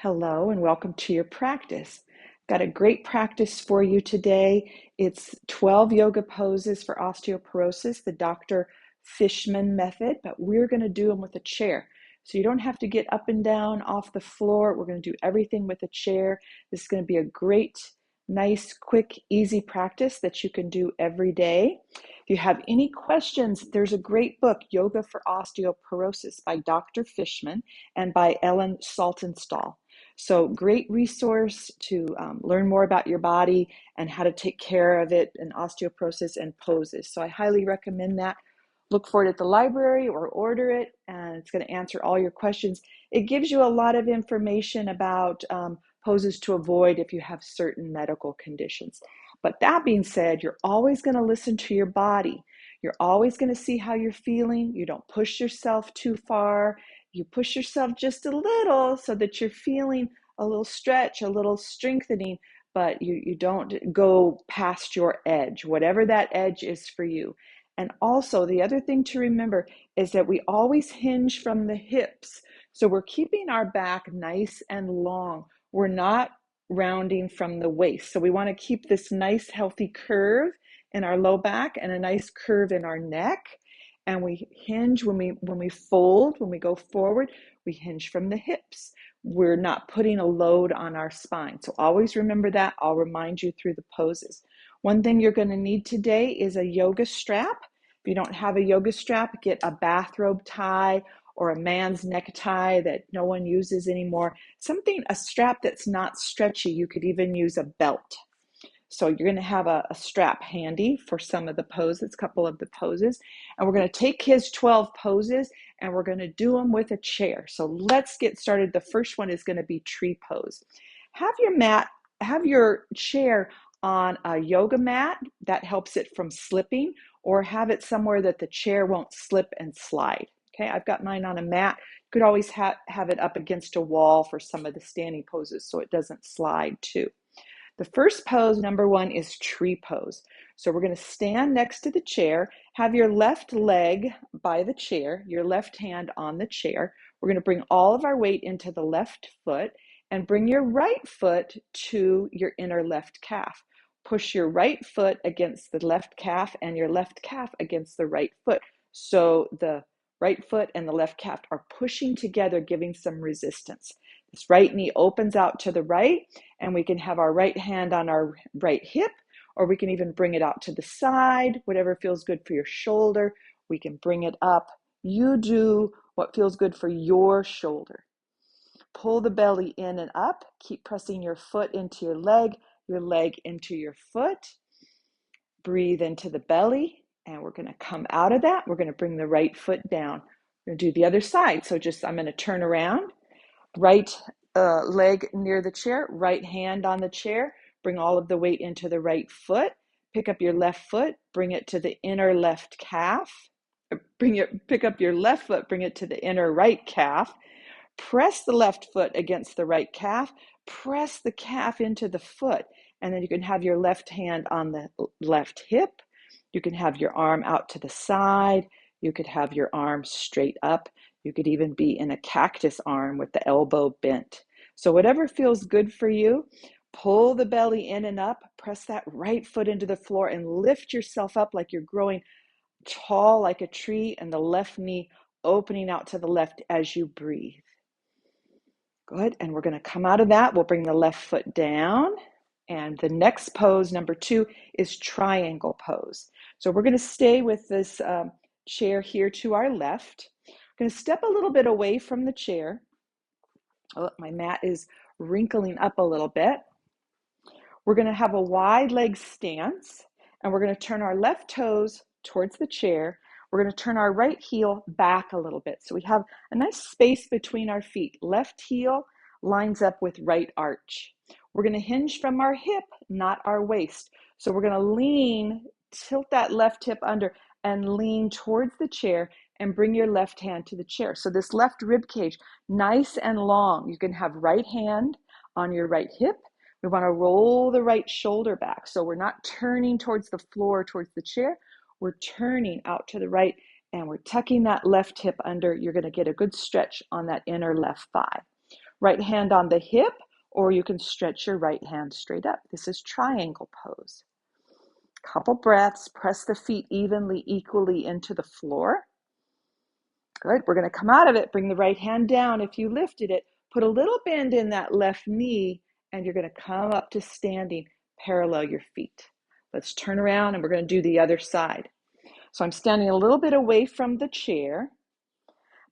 Hello and welcome to your practice. Got a great practice for you today. It's 12 yoga poses for osteoporosis, the Dr. Fishman method, but we're going to do them with a chair. So you don't have to get up and down off the floor. We're going to do everything with a chair. This is going to be a great, nice, quick, easy practice that you can do every day. If you have any questions, there's a great book, Yoga for Osteoporosis by Dr. Fishman and by Ellen Saltonstall. So great resource to learn more about your body and how to take care of it and osteoporosis and poses. So I highly recommend that. Look for it at the library or order it, and it's going to answer all your questions. It gives you a lot of information about poses to avoid if you have certain medical conditions. But that being said, you're always going to listen to your body. You're always going to see how you're feeling. You don't push yourself too far. You push yourself just a little so that you're feeling a little stretch, a little strengthening, but you don't go past your edge, whatever that edge is for you. And also the other thing to remember is that we always hinge from the hips. So we're keeping our back nice and long. We're not rounding from the waist. So we want to keep this nice healthy curve in our low back and a nice curve in our neck. And we hinge when we fold, when we go forward, we hinge from the hips. We're not putting a load on our spine. So always remember that. I'll remind you through the poses. One thing you're going to need today is a yoga strap. If you don't have a yoga strap, get a bathrobe tie or a man's necktie that no one uses anymore. A strap that's not stretchy. You could even use a belt. So you're going to have a strap handy for some of the poses, a couple of the poses. And we're going to take his 12 poses and we're going to do them with a chair. So let's get started. The first one is going to be tree pose. Have your chair on a yoga mat. That helps it from slipping, or have it somewhere that the chair won't slip and slide. Okay, I've got mine on a mat. You could always have it up against a wall for some of the standing poses so it doesn't slide too. The first pose, number one, is tree pose. So we're going to stand next to the chair, have your left leg by the chair, your left hand on the chair. We're going to bring all of our weight into the left foot and bring your right foot to your inner left calf. Push your right foot against the left calf and your left calf against the right foot. So the right foot and the left calf are pushing together, giving some resistance. This right knee opens out to the right, and we can have our right hand on our right hip, or we can even bring it out to the side, whatever feels good for your shoulder. We can bring it up. You do what feels good for your shoulder. Pull the belly in and up. Keep pressing your foot into your leg into your foot. Breathe into the belly, and we're going to come out of that. We're going to bring the right foot down. We're going to do the other side. So I'm going to turn around. Right leg near the chair, right hand on the chair. Bring all of the weight into the right foot. Pick up your left foot, bring it to the inner left calf. Pick up your left foot, bring it to the inner right calf. Press the left foot against the right calf. Press the calf into the foot. And then you can have your left hand on the left hip. You can have your arm out to the side. You could have your arm straight up. You could even be in a cactus arm with the elbow bent. So whatever feels good for you, pull the belly in and up, press that right foot into the floor and lift yourself up like you're growing tall like a tree, and the left knee opening out to the left as you breathe. Good, and we're going to come out of that. We'll bring the left foot down. And the next pose, number two, is triangle pose. So we're going to stay with this chair here to our left. We're going to step a little bit away from the chair. Oh, my mat is wrinkling up a little bit. We're going to have a wide leg stance, and we're going to turn our left toes towards the chair. We're going to turn our right heel back a little bit. So we have a nice space between our feet. Left heel lines up with right arch. We're going to hinge from our hip, not our waist. So we're going to lean, tilt that left hip under and lean towards the chair and bring your left hand to the chair. So this left rib cage, nice and long. You can have right hand on your right hip. We want to roll the right shoulder back. So we're not turning towards the floor, towards the chair. We're turning out to the right and we're tucking that left hip under. You're going to get a good stretch on that inner left thigh. Right hand on the hip, or you can stretch your right hand straight up. This is triangle pose. Couple breaths, press the feet evenly, equally into the floor. Good, we're gonna come out of it, bring the right hand down. If you lifted it, put a little bend in that left knee, and you're gonna come up to standing, parallel your feet. Let's turn around and we're gonna do the other side. So I'm standing a little bit away from the chair.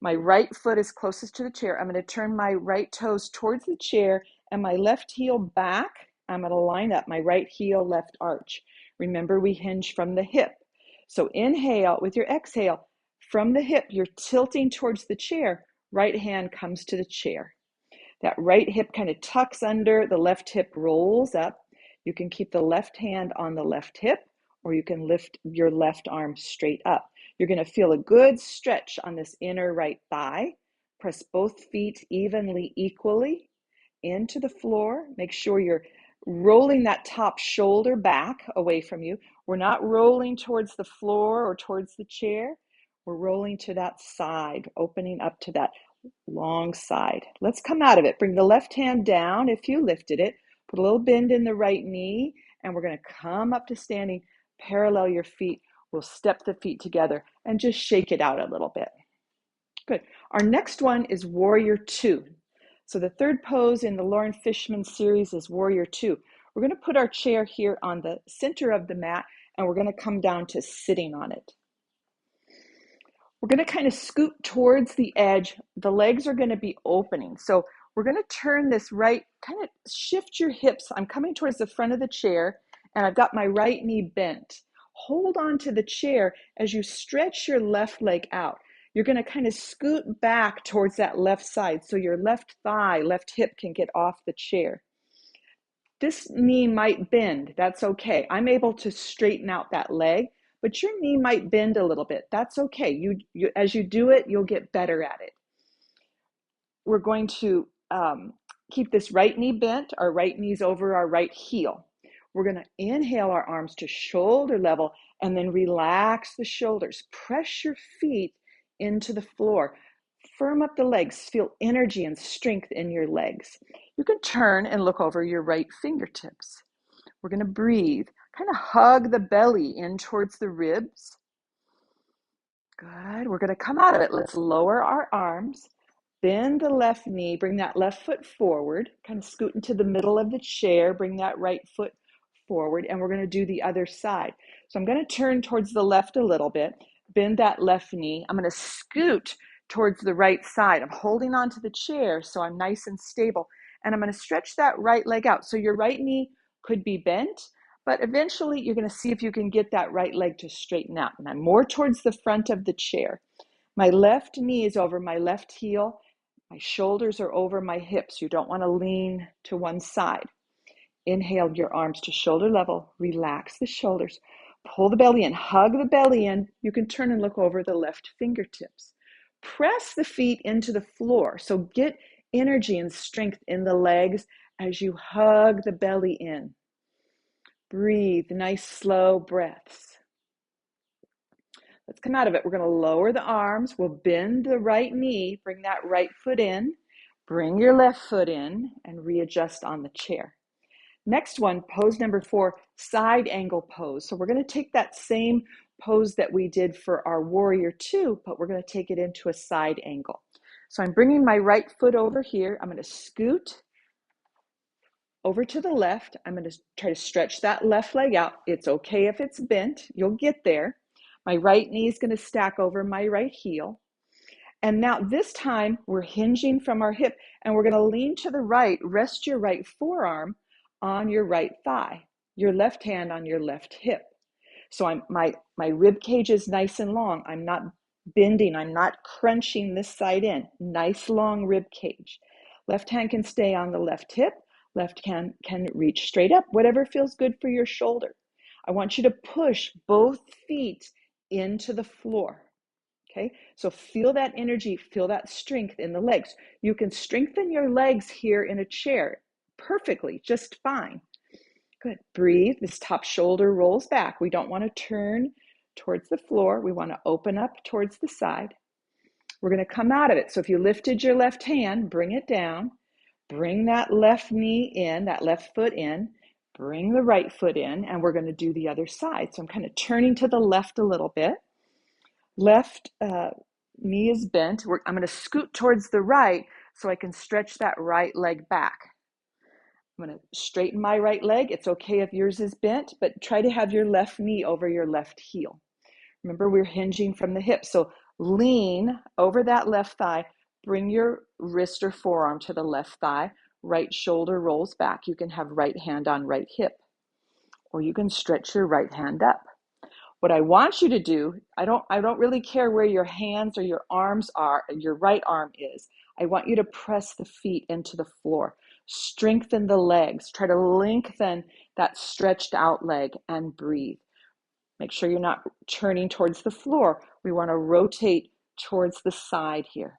My right foot is closest to the chair. I'm going to turn my right toes towards the chair and my left heel back. I'm going to line up my right heel, left arch. Remember, we hinge from the hip. So inhale with your exhale. From the hip, you're tilting towards the chair. Right hand comes to the chair. That right hip kind of tucks under, the left hip rolls up. You can keep the left hand on the left hip, or you can lift your left arm straight up. You're going to feel a good stretch on this inner right thigh. Press both feet evenly, equally into the floor. Make sure you're rolling that top shoulder back away from you. We're not rolling towards the floor or towards the chair. We're rolling to that side, opening up to that long side. Let's come out of it. Bring the left hand down if you lifted it. Put a little bend in the right knee, and we're going to come up to standing. Parallel your feet. We'll step the feet together and just shake it out a little bit. Good. Our next one is Warrior Two. So the third pose in the Loren Fishman series is Warrior Two. We're going to put our chair here on the center of the mat, and we're going to come down to sitting on it. We're going to kind of scoot towards the edge. The legs are going to be opening. So we're going to turn this right, kind of shift your hips. I'm coming towards the front of the chair, and I've got my right knee bent. Hold on to the chair as you stretch your left leg out. You're going to kind of scoot back towards that left side so your left thigh, left hip can get off the chair. This knee might bend. That's okay. I'm able to straighten out that leg, but your knee might bend a little bit. That's okay. You as you do it, you'll get better at it. We're going to keep this right knee bent. Our right knee's over our right heel. We're going to inhale our arms to shoulder level and then relax the shoulders. Press your feet into the floor. Firm up the legs. Feel energy and strength in your legs. You can turn and look over your right fingertips. We're going to breathe. Kind of hug the belly in towards the ribs. Good. We're going to come out of it. Let's lower our arms. Bend the left knee. Bring that left foot forward. Kind of scoot into the middle of the chair. Bring that right foot forward. And we're going to do the other side. So I'm going to turn towards the left a little bit. Bend that left knee. I'm going to scoot towards the right side. I'm holding onto the chair so I'm nice and stable. And I'm going to stretch that right leg out. So your right knee could be bent, but eventually you're going to see if you can get that right leg to straighten out. And I'm more towards the front of the chair. My left knee is over my left heel. My shoulders are over my hips. You don't want to lean to one side. Inhale your arms to shoulder level. Relax the shoulders. Pull the belly in. Hug the belly in. You can turn and look over the left fingertips. Press the feet into the floor. So get energy and strength in the legs as you hug the belly in. Breathe, nice slow breaths. Let's come out of it. We're going to lower the arms. We'll bend the right knee. Bring that right foot in. Bring your left foot in and readjust on the chair. Next one, pose number 4, side angle pose. So we're going to take that same pose that we did for our Warrior Two, but we're going to take it into a side angle. So I'm bringing my right foot over here. I'm going to scoot over to the left. I'm going to try to stretch that left leg out. It's okay if it's bent. You'll get there. My right knee is going to stack over my right heel. And now this time we're hinging from our hip and we're going to lean to the right. Rest your right forearm on your right thigh, your left hand on your left hip. So my rib cage is nice and long. I'm not bending. I'm not crunching this side in. Nice long rib cage. Left hand can stay on the left hip. Left hand can reach straight up, whatever feels good for your shoulder. I want you to push both feet into the floor. Okay, so feel that energy, feel that strength in the legs. You can strengthen your legs here in a chair perfectly, just fine. Good. Breathe. This top shoulder rolls back. We don't want to turn towards the floor. We want to open up towards the side. We're going to come out of it. So if you lifted your left hand, bring it down. Bring that left knee in, that left foot in, bring the right foot in, and we're going to do the other side. So I'm kind of turning to the left a little bit. Left knee is bent. I'm going to scoot towards the right so I can stretch that right leg back. I'm going to straighten my right leg. It's okay if yours is bent, but try to have your left knee over your left heel. Remember, we're hinging from the hip. So lean over that left thigh. Bring your wrist or forearm to the left thigh. Right shoulder rolls back. You can have right hand on right hip, or you can stretch your right hand up. What I want you to do, I don't really care where your hands or your arms are, your right arm is. I want you to press the feet into the floor. Strengthen the legs. Try to lengthen that stretched out leg and breathe. Make sure you're not turning towards the floor. We want to rotate towards the side here.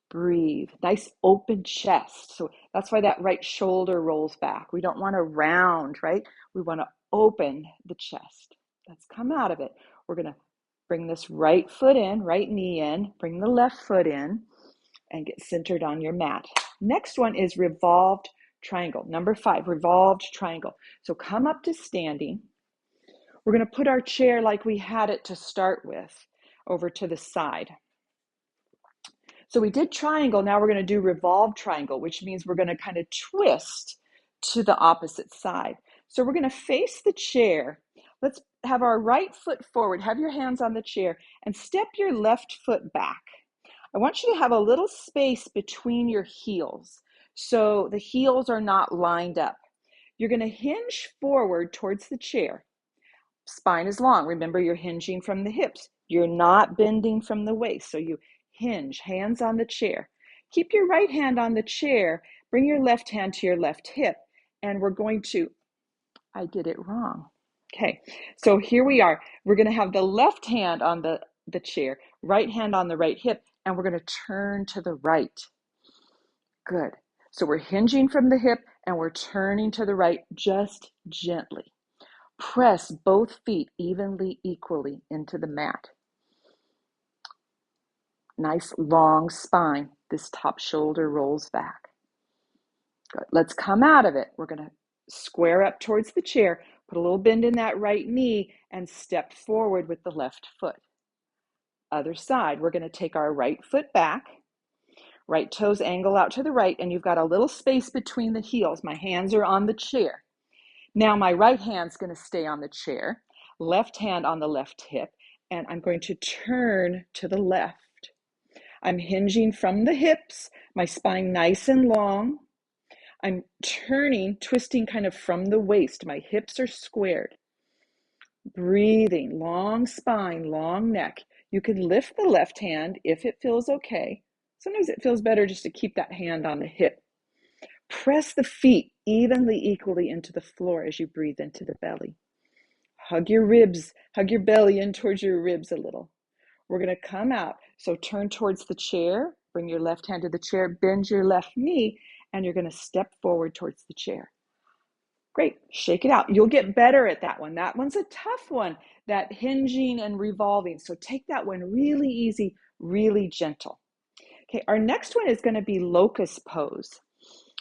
Breathe. Nice open chest. So that's why that right shoulder rolls back. We don't want to round, right? We want to open the chest. Let's come out of it. We're going to bring this right foot in, right knee in, bring the left foot in, and get centered on your mat. Next one is revolved triangle. Number 5, revolved triangle. So come up to standing. We're going to put our chair like we had it to start with over to the side. So we did triangle. Now we're going to do revolved triangle, which means we're going to kind of twist to the opposite side. So we're going to face the chair. Let's have our right foot forward. Have your hands on the chair and step your left foot back. I want you to have a little space between your heels so the heels are not lined up. You're going to hinge forward towards the chair. Spine is long. Remember, you're hinging from the hips. You're not bending from the waist. So you hinge, hands on the chair. Keep your right hand on the chair. Bring your left hand to your left hip. And we're going to, I did it wrong. Okay, so here we are. We're going to have the left hand on the chair, right hand on the right hip, and we're going to turn to the right. Good. So we're hinging from the hip and we're turning to the right just gently. Press both feet evenly, equally into the mat. Nice long spine. This top shoulder rolls back. Good. Let's come out of it. We're going to square up towards the chair, put a little bend in that right knee, and step forward with the left foot. Other side, we're going to take our right foot back. Right toes angle out to the right, and you've got a little space between the heels. My hands are on the chair. Now my right hand's going to stay on the chair, left hand on the left hip, and I'm going to turn to the left. I'm hinging from the hips, my spine nice and long. I'm turning, twisting kind of from the waist. My hips are squared. Breathing, long spine, long neck. You can lift the left hand if it feels okay. Sometimes it feels better just to keep that hand on the hip. Press the feet evenly, equally into the floor as you breathe into the belly. Hug your ribs, hug your belly in towards your ribs a little. We're going to come out. So turn towards the chair, bring your left hand to the chair, bend your left knee, and you're going to step forward towards the chair. Great. Shake it out. You'll get better at that one. That one's a tough one, that hinging and revolving. So take that one really easy, really gentle. Okay, our next one is going to be locus pose.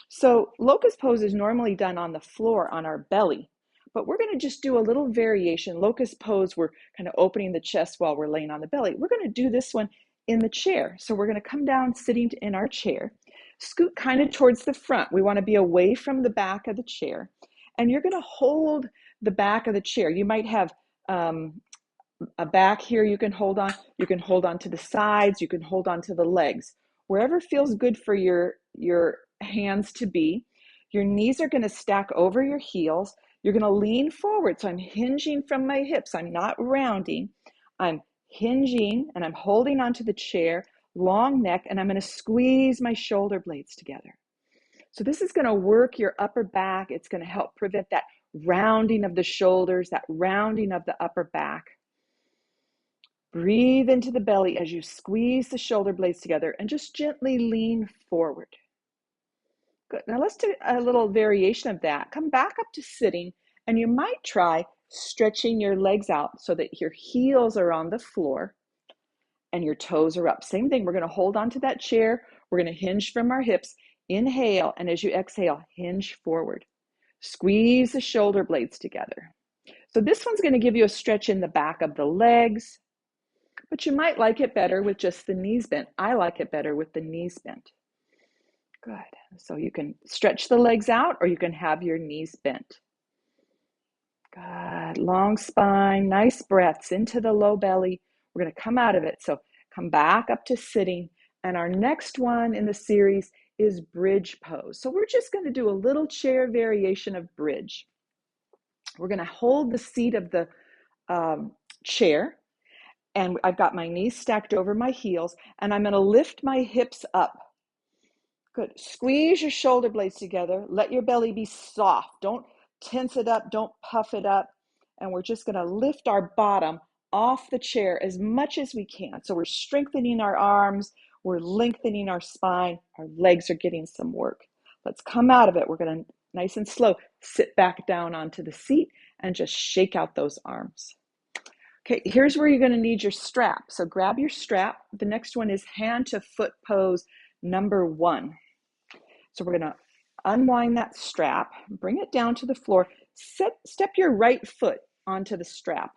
So locus pose is normally done on the floor on our belly, but we're going to just do a little variation. Locus pose, we're kind of opening the chest while we're laying on the belly. We're going to do this one in the chair. So we're going to come down sitting in our chair, scoot kind of towards the front. We want to be away from the back of the chair, and you're going to hold the back of the chair. You might have a back here you can hold on. You can hold on to the sides. You can hold on to the legs. Wherever feels good for your hands to be. Your knees are going to stack over your heels. You're going to lean forward. So I'm hinging from my hips. I'm not rounding. I'm hinging and I'm holding onto the chair, long neck, and I'm going to squeeze my shoulder blades together. So this is going to work your upper back. It's going to help prevent that rounding of the shoulders, that rounding of the upper back. Breathe into the belly as you squeeze the shoulder blades together and just gently lean forward. Good. Now let's do a little variation of that. Come back up to sitting, and you might try stretching your legs out so that your heels are on the floor and your toes are up. Same thing. We're going to hold on to that chair. We're going to hinge from our hips. Inhale, and as you exhale, hinge forward. Squeeze the shoulder blades together. So this one's going to give you a stretch in the back of the legs, but you might like it better with just the knees bent. I like it better with the knees bent. Good. So you can stretch the legs out or you can have your knees bent. Good. Long spine, nice breaths into the low belly. We're going to come out of it. So come back up to sitting. And our next one in the series is bridge pose. So we're just going to do a little chair variation of bridge. We're going to hold the seat of the chair, and I've got my knees stacked over my heels, and I'm going to lift my hips up. Good. Squeeze your shoulder blades together. Let your belly be soft. Don't tense it up. Don't puff it up. And we're just going to lift our bottom off the chair as much as we can. So we're strengthening our arms. We're lengthening our spine. Our legs are getting some work. Let's come out of it. We're going to, nice and slow, sit back down onto the seat and just shake out those arms. Okay, here's where you're going to need your strap. So grab your strap. The next one is hand to foot pose number 1. So we're going to unwind that strap, bring it down to the floor, step your right foot onto the strap.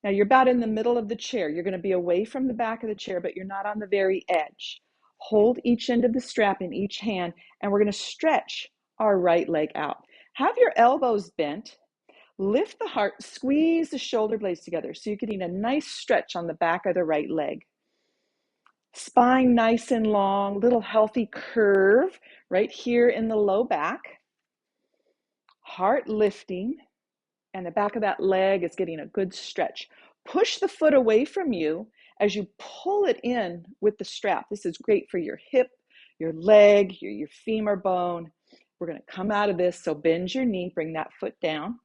Now you're about in the middle of the chair. You're going to be away from the back of the chair, but you're not on the very edge. Hold each end of the strap in each hand, and we're going to stretch our right leg out. Have your elbows bent. Lift the heart, squeeze the shoulder blades together so you're getting a nice stretch on the back of the right leg. Spine nice and long, little healthy curve right here in the low back. Heart lifting, and the back of that leg is getting a good stretch. Push the foot away from you as you pull it in with the strap. This is great for your hip, your leg, your femur bone. We're going to come out of this, so bend your knee, bring that foot down,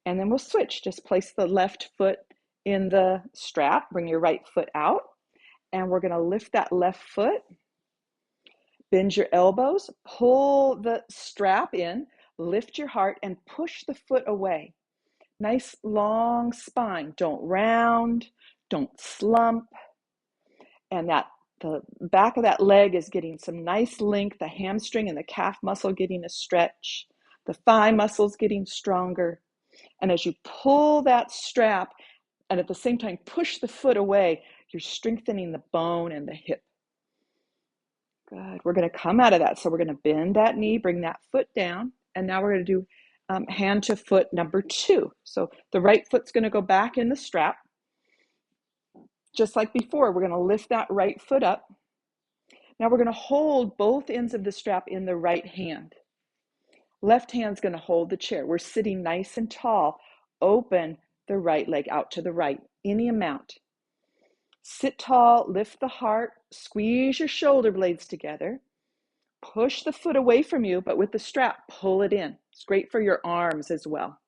and then we'll switch. Just place the left foot in the strap, bring your right foot out, and we're going to lift that left foot, bend your elbows, pull the strap in, lift your heart, and push the foot away. Nice long spine. Don't round, don't slump. And the back of that leg is getting some nice length, the hamstring and the calf muscle getting a stretch, the thigh muscles getting stronger. And as you pull that strap and at the same time push the foot away, you're strengthening the bone and the hip. Good. We're going to come out of that. So we're going to bend that knee, bring that foot down. And now we're going to do hand to foot number 2. So the right foot's going to go back in the strap. Just like before, we're going to lift that right foot up. Now we're going to hold both ends of the strap in the right hand. Left hand's going to hold the chair. We're sitting nice and tall. Open the right leg out to the right, any amount. Sit tall, lift the heart, squeeze your shoulder blades together. Push the foot away from you, but with the strap, pull it in. It's great for your arms as well.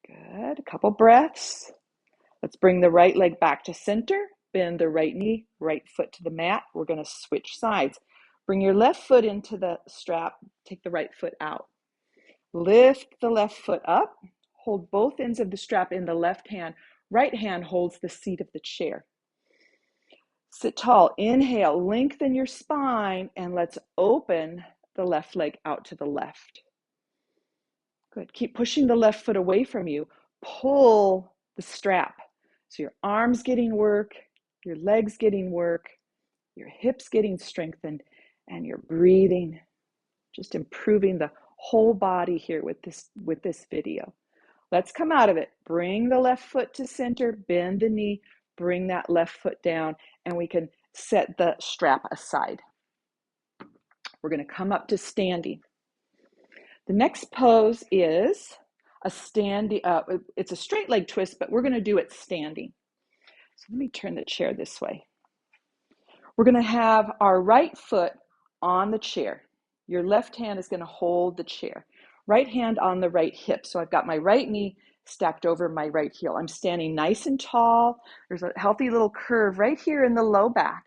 Good. A couple breaths. Let's bring the right leg back to center. Bend the right knee, right foot to the mat. We're going to switch sides. Bring your left foot into the strap. Take the right foot out. Lift the left foot up. Hold both ends of the strap in the left hand. Right hand holds the seat of the chair. Sit tall. Inhale, lengthen your spine, and let's open the left leg out to the left. Good. Keep pushing the left foot away from you. Pull the strap. So your arms getting work, your legs getting work, your hips getting strengthened, and you're breathing, just improving the whole body here with this video. Let's come out of it. Bring the left foot to center, bend the knee, bring that left foot down, and we can set the strap aside. We're going to come up to standing. The next pose is a standing, it's a straight leg twist, but we're going to do it standing. So let me turn the chair this way. We're going to have our right foot on the chair. Your left hand is going to hold the chair. Right hand on the right hip. So I've got my right knee stacked over my right heel. I'm standing nice and tall. There's a healthy little curve right here in the low back.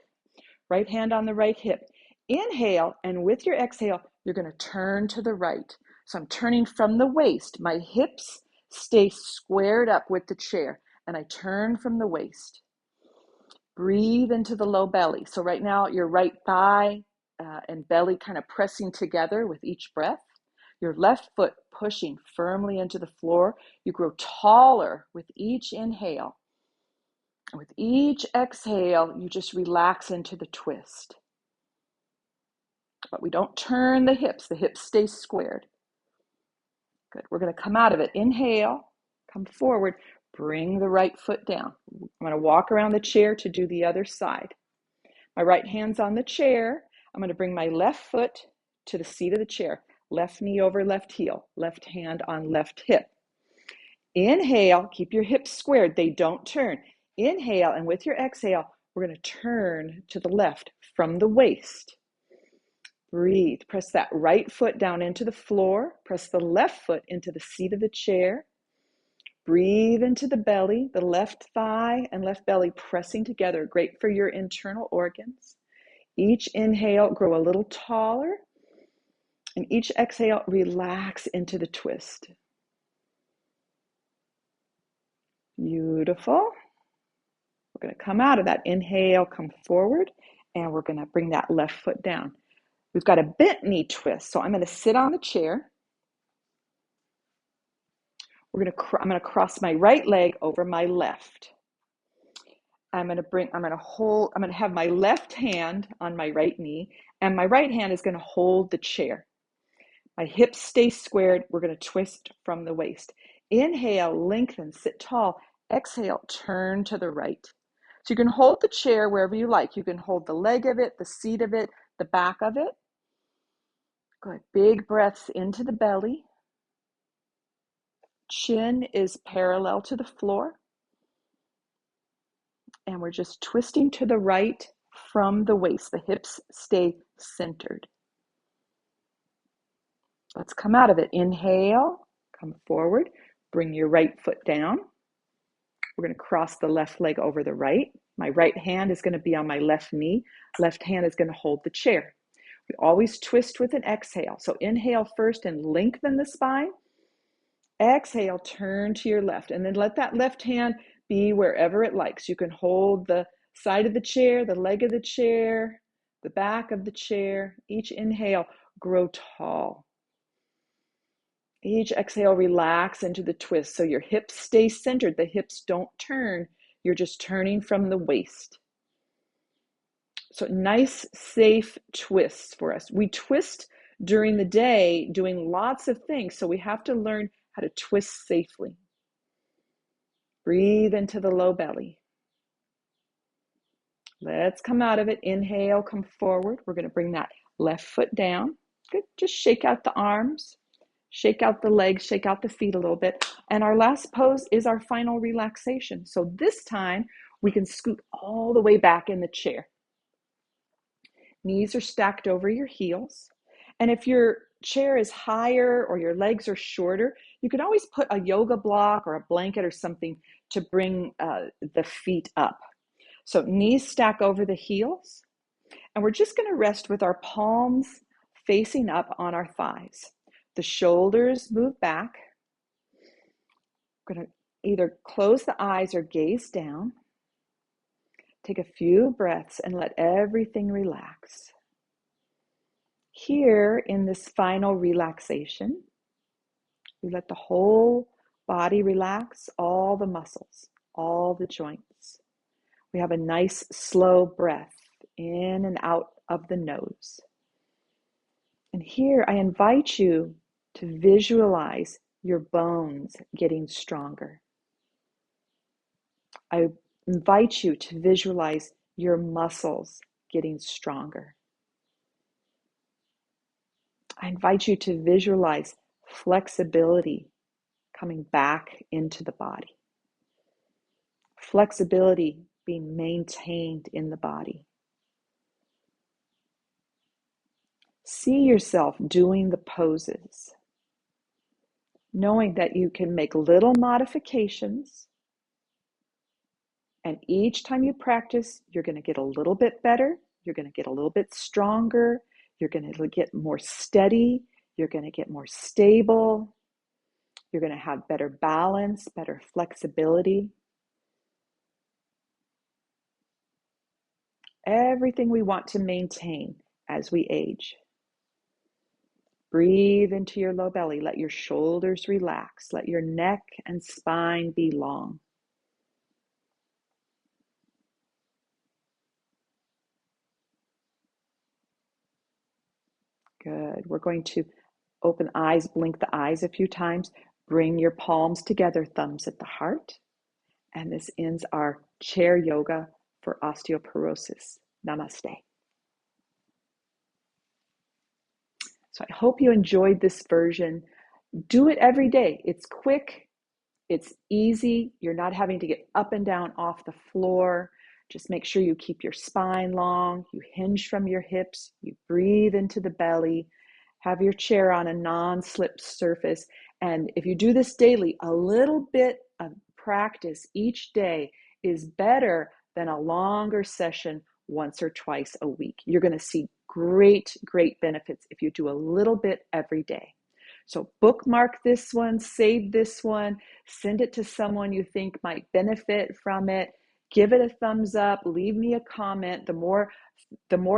Right hand on the right hip. Inhale, and with your exhale, you're going to turn to the right. So I'm turning from the waist. My hips stay squared up with the chair, and I turn from the waist. Breathe into the low belly. So right now, your right thigh and belly kind of pressing together with each breath. Your left foot pushing firmly into the floor. You grow taller with each inhale. And with each exhale, you just relax into the twist. But we don't turn the hips. The hips stay squared. Good. We're going to come out of it. Inhale, come forward, bring the right foot down. I'm going to walk around the chair to do the other side. My right hand's on the chair. I'm going to bring my left foot to the seat of the chair. Left knee over left heel. Left hand on left hip. Inhale, keep your hips squared. They don't turn. Inhale, and with your exhale, we're going to turn to the left from the waist. Breathe. Press that right foot down into the floor. Press the left foot into the seat of the chair. Breathe into the belly, the left thigh and left belly pressing together. Great for your internal organs. Each inhale, grow a little taller. And each exhale, relax into the twist. Beautiful. We're going to come out of that. Inhale, come forward, and we're going to bring that left foot down. We've got a bent knee twist, so I'm going to sit on the chair. I'm going to cross my right leg over my left. I'm going to have my left hand on my right knee, and my right hand is going to hold the chair. My hips stay squared. We're going to twist from the waist. Inhale, lengthen, sit tall. Exhale, turn to the right. So you can hold the chair wherever you like. You can hold the leg of it, the seat of it, the back of it. Good. Big breaths into the belly. Chin is parallel to the floor. And we're just twisting to the right from the waist. The hips stay centered. Let's come out of it. Inhale, come forward. Bring your right foot down. We're going to cross the left leg over the right. My right hand is going to be on my left knee. Left hand is going to hold the chair. We always twist with an exhale. So inhale first and lengthen the spine. Exhale, turn to your left. And then let that left hand be wherever it likes. You can hold the side of the chair, the leg of the chair, the back of the chair. Each inhale, grow tall. Each exhale, relax into the twist. So your hips stay centered. The hips don't turn. You're just turning from the waist. So nice, safe twists for us. We twist during the day doing lots of things. So we have to learn how to twist safely. Breathe into the low belly. Let's come out of it. Inhale, come forward. We're going to bring that left foot down. Good. Just shake out the arms. Shake out the legs, shake out the feet a little bit. And our last pose is our final relaxation. So this time we can scoot all the way back in the chair. Knees are stacked over your heels. And if your chair is higher or your legs are shorter, you can always put a yoga block or a blanket or something to bring the feet up. So knees stack over the heels. And we're just going to rest with our palms facing up on our thighs. The shoulders move back. We're going to either close the eyes or gaze down. Take a few breaths and let everything relax. Here in this final relaxation, we let the whole body relax, all the muscles, all the joints. We have a nice slow breath in and out of the nose. And here I invite you to visualize your bones getting stronger. I invite you to visualize your muscles getting stronger. I invite you to visualize flexibility coming back into the body. Flexibility being maintained in the body. See yourself doing the poses, knowing that you can make little modifications, and each time you practice, you're going to get a little bit better, you're going to get a little bit stronger, you're going to get more steady, you're going to get more stable, you're going to have better balance, better flexibility. Everything we want to maintain as we age. Breathe into your low belly. Let your shoulders relax. Let your neck and spine be long. Good. We're going to open eyes, blink the eyes a few times. Bring your palms together, thumbs at the heart. And this ends our chair yoga for osteoporosis. Namaste. So I hope you enjoyed this version. Do it every day. It's quick. It's easy. You're not having to get up and down off the floor. Just make sure you keep your spine long. You hinge from your hips. You breathe into the belly. Have your chair on a non-slip surface. And if you do this daily, a little bit of practice each day is better than a longer session once or twice a week. You're going to see great, great benefits if you do a little bit every day. So bookmark this one, save this one, send it to someone you think might benefit from it. Give it a thumbs up, leave me a comment. The more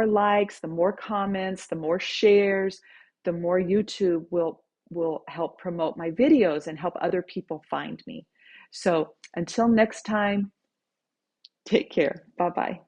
likes, the more comments, the more shares, the more YouTube will help promote my videos and help other people find me. So until next time, take care. Bye-bye.